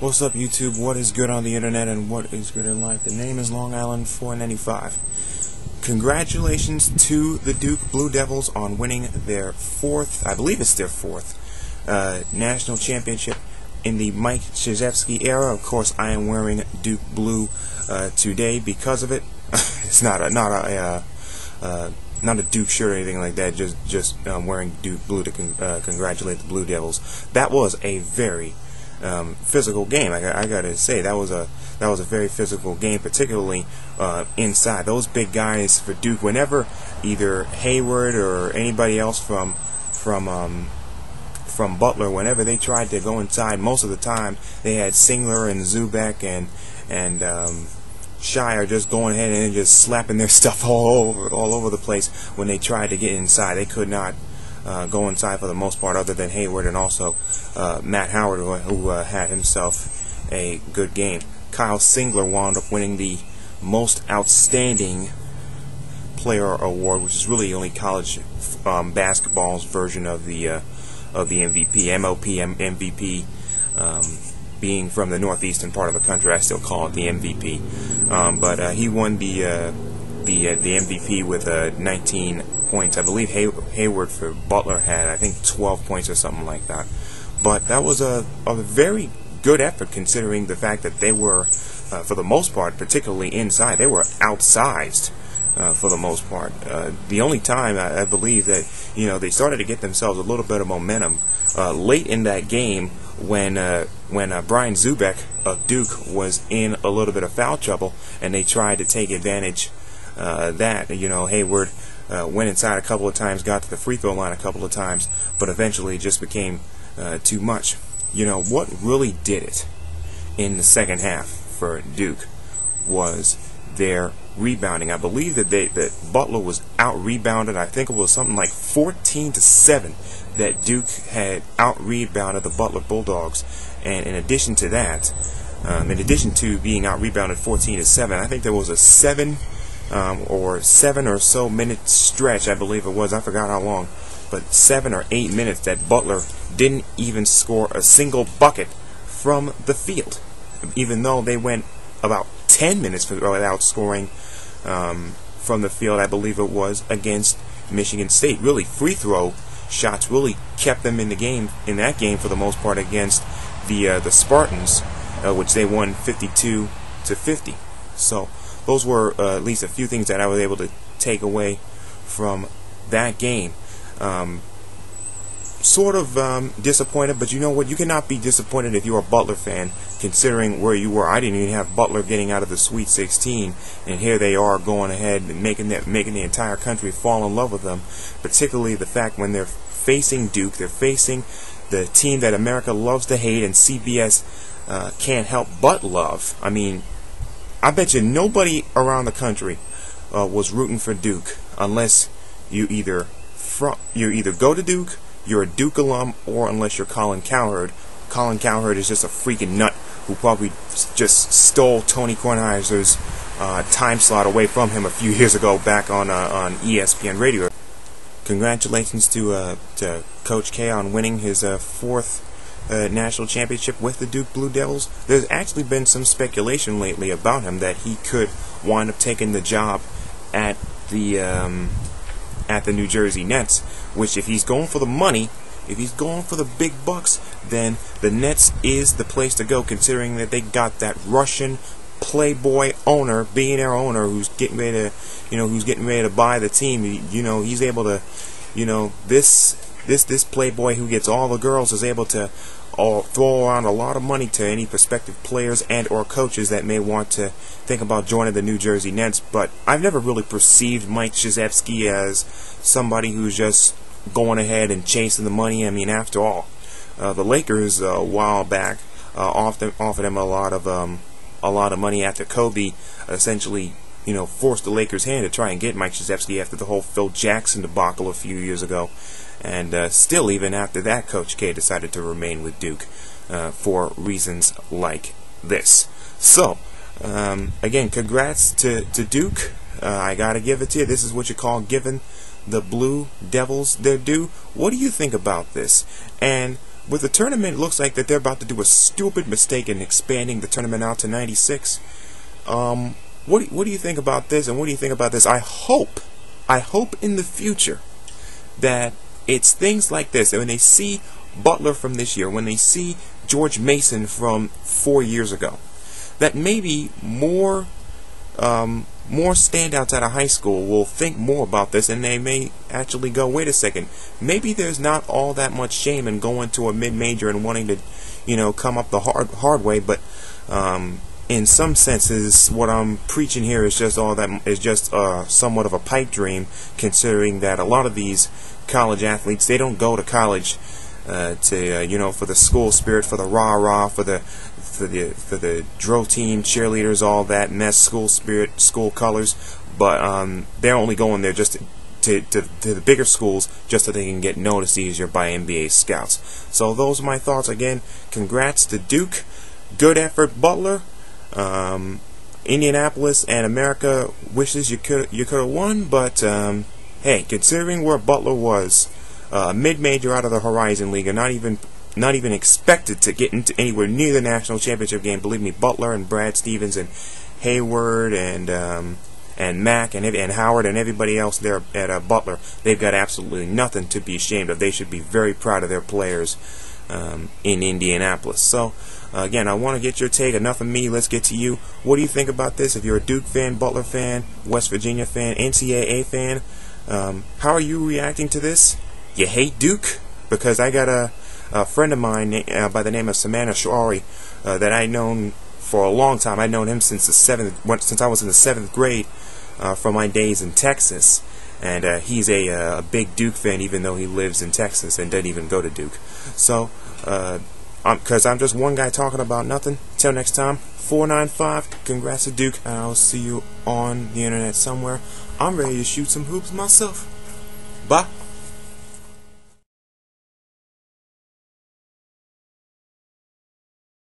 What's up, YouTube? What is good on the internet and what is good in life? The name is Long Island 495. Congratulations to the Duke Blue Devils on winning their fourth, I believe it's their fourth, national championship in the Mike Krzyzewski era. Of course, I am wearing Duke Blue today because of it. It's not a Duke shirt or anything like that. Just wearing Duke Blue to congratulate the Blue Devils. That was a very physical game. I gotta say that was a very physical game, particularly inside. Those big guys for Duke, whenever either Hayward or anybody else from Butler, whenever they tried to go inside, most of the time they had Singler and Zoubek and Shire just going ahead and just slapping their stuff all over the place when they tried to get inside. They could not go inside for the most part, other than Hayward and also Matt Howard, who had himself a good game. Kyle Singler wound up winning the Most Outstanding Player Award, which is really only college basketball's version of the MVP. MLP MVP, being from the northeastern part of the country, I still call it the MVP. But he won the MVP with 19 points. I believe Hayward for Butler had, I think, 12 points or something like that. But that was a very good effort, considering the fact that they were, for the most part, particularly inside, they were outsized for the most part. The only time I believe that they started to get themselves a little bit of momentum late in that game when Brian Zoubek of Duke was in a little bit of foul trouble, and they tried to take advantage that. Hayward went inside a couple of times, got to the free throw line a couple of times, but eventually it just became too much. What really did it in the second half for Duke was their rebounding. I believe that Butler was out-rebounded. I think it was something like 14-7 that Duke had out-rebounded the Butler Bulldogs. And in addition to that, in addition to being out-rebounded 14-7, I think there was a 7 or so minute stretch, I believe it was. I forgot how long, but 7 or 8 minutes that Butler didn't even score a single bucket from the field, even though they went about 10 minutes without scoring from the field. I believe it was against Michigan State. Really, free throw shots really kept them in the game, in that game, for the most part, against the Spartans, which they won 52-50. So those were at least a few things that I was able to take away from that game. Sort of disappointed, but you know what? You cannot be disappointed if you're a Butler fan, considering where you were. I didn't even have Butler getting out of the Sweet 16, and here they are going ahead and making the entire country fall in love with them. Particularly the fact when they're facing Duke, they're facing the team that America loves to hate and CBS can't help but love. I mean, I bet you nobody around the country was rooting for Duke unless you either go to Duke, you're a Duke alum, or unless you're Colin Cowherd. Colin Cowherd is just a freaking nut who probably just stole Tony Kornheiser's time slot away from him a few years ago back on ESPN Radio. Congratulations to Coach K on winning his fourth national championship with the Duke Blue Devils. There's actually been some speculation lately about him that he could wind up taking the job at the New Jersey Nets, which, if he's going for the money, if he's going for the big bucks, then the Nets is the place to go, considering that they got that Russian playboy owner, billionaire owner, who's getting ready to buy the team. He's able to, this playboy who gets all the girls is able to throw around a lot of money to any prospective players and or coaches that may want to think about joining the New Jersey Nets. But I've never really perceived Mike Krzyzewski as somebody who's just going ahead and chasing the money. I mean, after all, the Lakers a while back offered him a lot of money after Kobe essentially forced the Lakers' hand to try and get Mike Krzyzewski after the whole Phil Jackson debacle a few years ago. And still, even after that, Coach K decided to remain with Duke for reasons like this. So, again, congrats to Duke. I got to give it to you. This is what you call giving the Blue Devils their due. What do you think about this? And with the tournament, it looks like that they're about to do a stupid mistake in expanding the tournament out to 96. What do you think about this, and what do you think about this? I hope in the future that it's things like this, that when they see Butler from this year, when they see George Mason from 4 years ago, that maybe more standouts out of high school will think more about this, and they may actually go, wait a second, maybe there's not all that much shame in going to a mid-major and wanting to, come up the hard way, but in some senses, what I'm preaching here is just somewhat of a pipe dream, considering that a lot of these college athletes, they don't go to college for the school spirit, for the rah-rah, for the drill team, cheerleaders, all that mess, school spirit, school colors, but they're only going there just to the bigger schools just so they can get noticed easier by NBA scouts. So those are my thoughts. Again, congrats to Duke. Good effort, Butler. Indianapolis and America wishes you could have won, but hey, considering where Butler was, mid-major out of the Horizon League, and not even expected to get into anywhere near the national championship game. Believe me, Butler and Brad Stevens and Hayward and Mack and Howard and everybody else there at Butler, they've got absolutely nothing to be ashamed of. They should be very proud of their players in Indianapolis. So again, I want to get your take. Enough of me. Let's get to you. What do you think about this? If you're a Duke fan, Butler fan, West Virginia fan, NCAA fan, how are you reacting to this? You hate Duke? Because I got a friend of mine by the name of Samana Shawari that I've known for a long time. I've known him since I was in the 7th grade from my days in Texas. And he's a big Duke fan, even though he lives in Texas and doesn't even go to Duke. So, because I'm just one guy talking about nothing. Till next time, 495, congrats to Duke, and I'll see you on the internet somewhere. I'm ready to shoot some hoops myself. Bye.